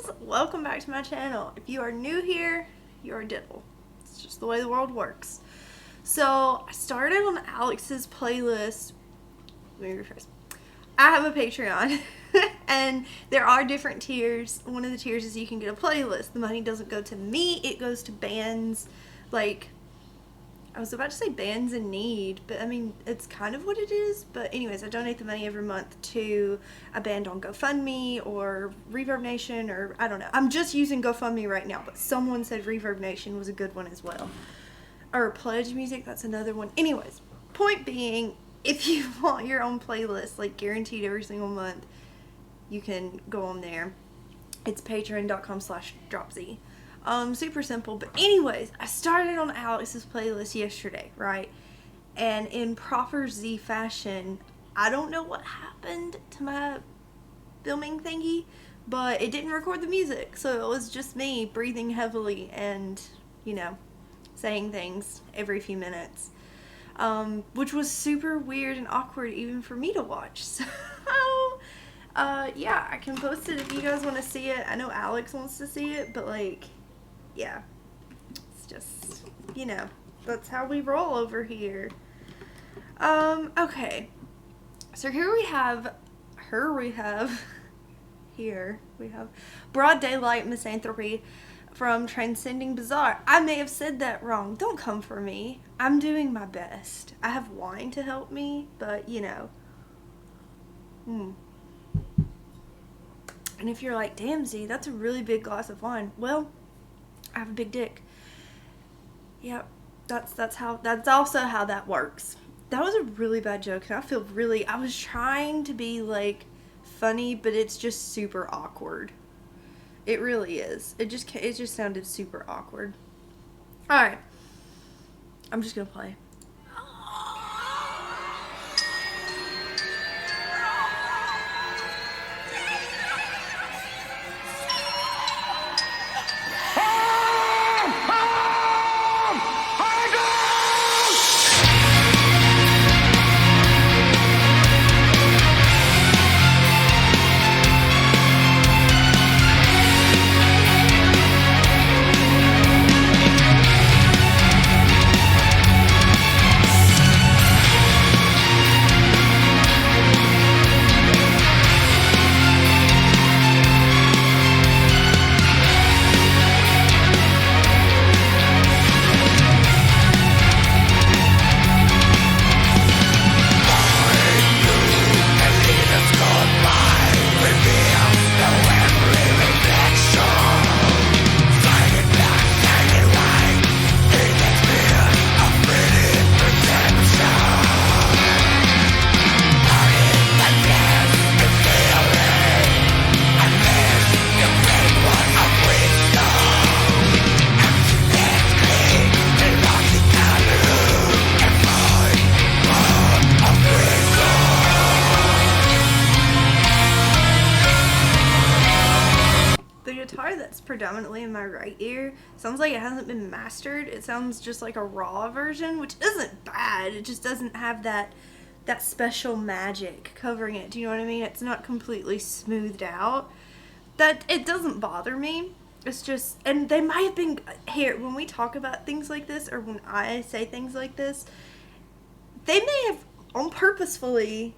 friends, welcome back to my channel. If you are new here, you're a diddle. It's just the way the world works. So I started on Alex's playlist. Let me rephrase. I have a Patreon and there are different tiers. One of the tiers is you can get a playlist. The money doesn't go to me, it goes to bands. Like, I was about to say bands in need, but I mean, it's kind of what it is. But anyways, I donate the money every month to a band on GoFundMe or Reverb Nation, or I don't know. I'm just using GoFundMe right now, but someone said Reverb Nation was a good one as well. Or Pledge Music, that's another one. Anyways, point being, if you want your own playlist, like guaranteed every single month, you can go on there. It's patreon.com/dropz. Super simple. But anyways, I started on Alex's playlist yesterday, right? And in proper Z fashion, I don't know what happened to my filming thingy, but it didn't record the music. So it was just me breathing heavily and, you know, saying things every few minutes. Which was super weird and awkward even for me to watch. So, yeah, I can post it if you guys want to see it. I know Alex wants to see it, but like, yeah, it's just, you know, that's how we roll over here. Okay, so here we have Broad Daylight Misanthropy from Transcending Bizarre. I may have said that wrong. Don't come for me. I'm doing my best. I have wine to help me, but you know. And if you're like, damn Z, that's a really big glass of wine. Well, I have a big dick. Yep, that's also how that works. That was a really bad joke, and I was trying to be like funny, but it's just super awkward. It really is. It just sounded super awkward. All right, I'm just gonna play. Guitar that's predominantly in my right ear sounds like it hasn't been mastered. It sounds just like a raw version, which isn't bad. It just doesn't have that special magic covering it. Do you know what I mean? It's not completely smoothed out. That it doesn't bother me. It's just, and they might have been here when we talk about things like this, or when I say things like this, they may have on purposefully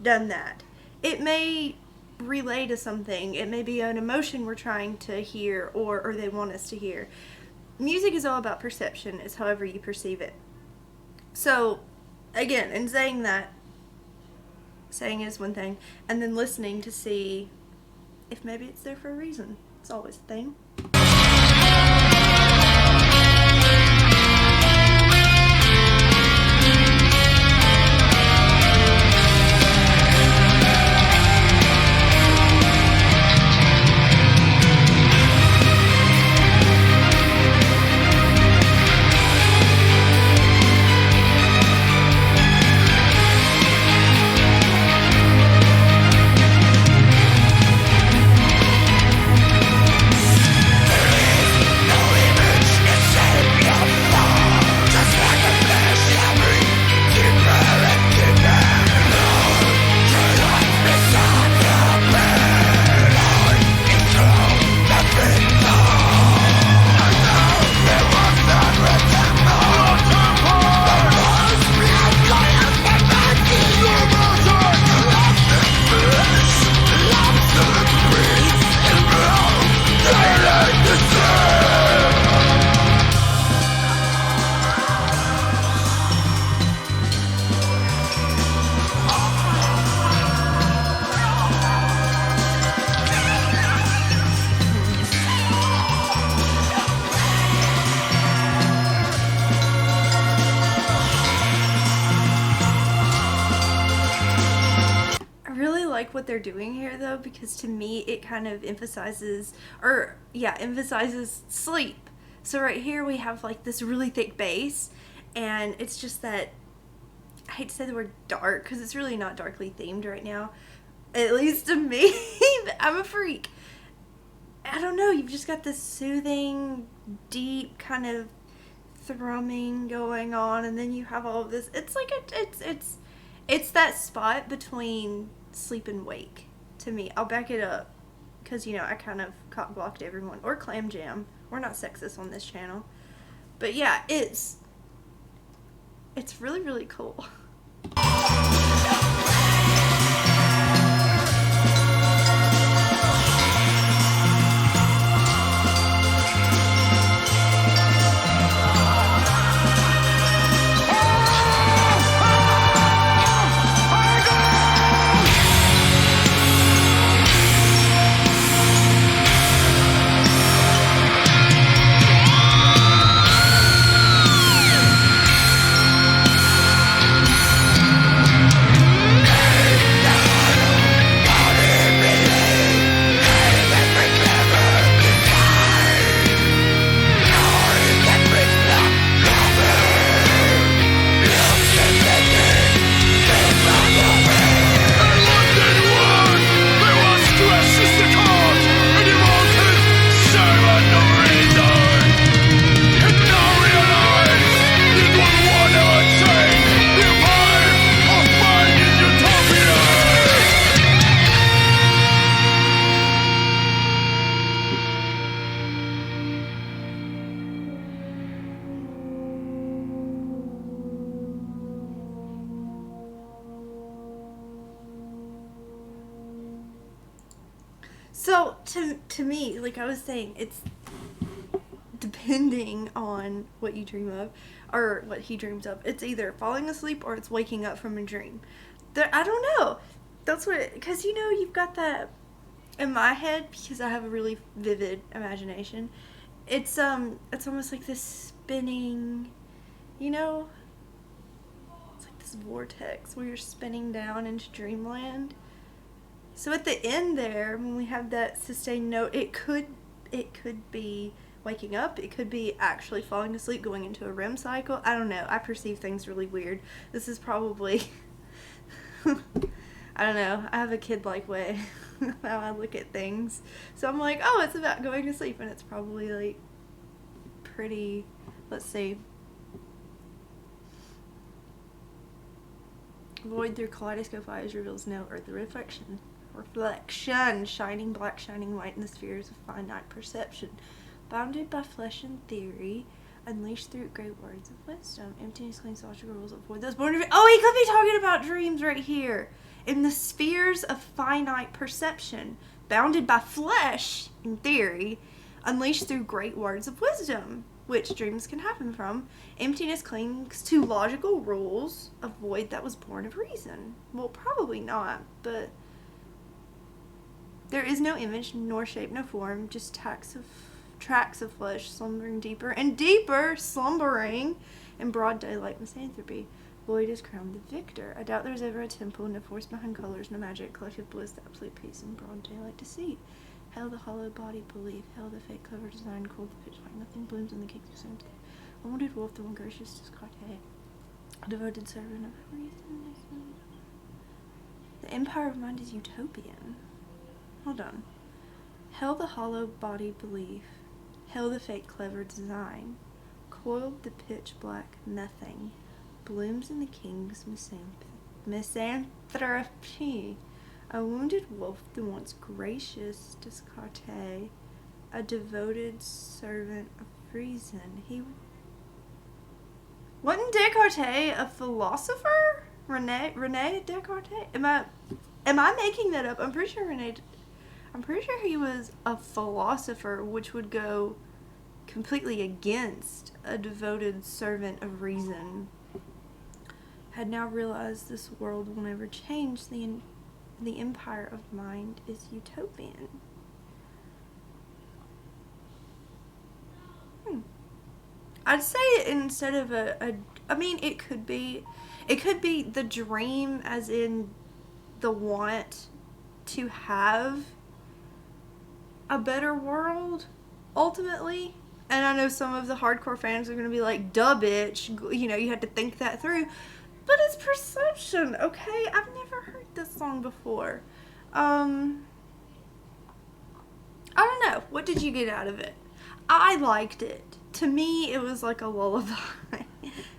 done that. It may relay to something. It may be an emotion we're trying to hear, or they want us to hear. Music is all about perception. It's however you perceive it. So again, in saying that, saying is one thing, and then listening to see if maybe it's there for a reason. It's always a thing. they're doing here though, because to me it kind of emphasizes sleep. So right here we have like this really thick base, and it's just that, I hate to say the word dark because it's really not darkly themed right now, at least to me. I'm a freak. I don't know, you've just got this soothing, deep kind of thrumming going on, and then you have all of this. It's like it's that spot between sleep and wake to me. I'll back it up because, you know, I kind of cock blocked everyone, or clam jam. We're not sexist on this channel, but yeah, it's really, really cool. So, to me, like I was saying, it's depending on what you dream of, or what he dreams of. It's either falling asleep or it's waking up from a dream. I don't know. That's what, because, you know, you've got that in my head, because I have a really vivid imagination. It's almost like this spinning, you know, it's like this vortex where you're spinning down into dreamland. So at the end there, when we have that sustained note, it could be waking up. It could be actually falling asleep, going into a REM cycle. I don't know. I perceive things really weird. This is probably, I don't know. I have a kid-like way how I look at things. So I'm like, oh, it's about going to sleep, and it's probably like pretty, let's see. Void through kaleidoscope eyes reveals no earthly reflection, shining black, shining white in the spheres of finite perception, bounded by flesh and theory, unleashed through great words of wisdom, emptiness claims logical rules of void. Those born to oh, he could be talking about dreams right here. In the spheres of finite perception, bounded by flesh and theory, unleashed through great words of wisdom, which dreams can happen from. Emptiness clings to logical rules of void that was born of reason. Well, probably not, but there is no image, nor shape, no form, just tracks of flesh slumbering deeper and deeper, slumbering in broad daylight misanthropy. Void is crowned the victor. I doubt there's ever a temple, no force behind colors, no magic, collective bliss, absolute peace, and broad daylight deceit. Hail the hollow body belief, hail the fake clever design, cold the pitch like nothing blooms in the king's misanthropy. A wounded wolf, the one gracious discarte, a devoted servant of reason. The empire of mind is utopian. Hold on. Hail the hollow body belief, hail the fake clever design, coiled the pitch black nothing, blooms in the king's misanthropy. A wounded wolf, the once gracious Descartes, a devoted servant of reason. Wasn't Descartes a philosopher? Rene Descartes? Am I making that up? I'm pretty sure he was a philosopher, which would go completely against a devoted servant of reason. Had now realized this world will never change. The empire of mind is utopian. I'd say instead of I mean, it could be the dream, as in the want to have a better world, ultimately. And I know some of the hardcore fans are going to be like, duh, bitch. You know, you had to think that through. But it's perception, okay? I've never heard this song before. I don't know. What did you get out of it? I liked it. To me, it was like a lullaby.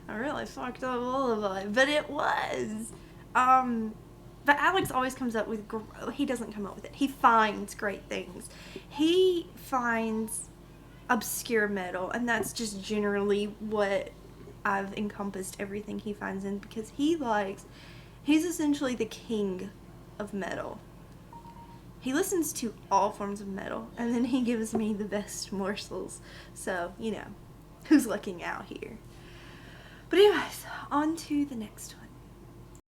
I really fucked up lullaby. But it was. But Alex always comes up with... He doesn't come up with it. He finds great things. He finds obscure metal. And that's just generally what I've encompassed everything he finds in. Because he's essentially the king of metal. He listens to all forms of metal. And then he gives me the best morsels. So, you know, who's looking out here? But anyways, on to the next one.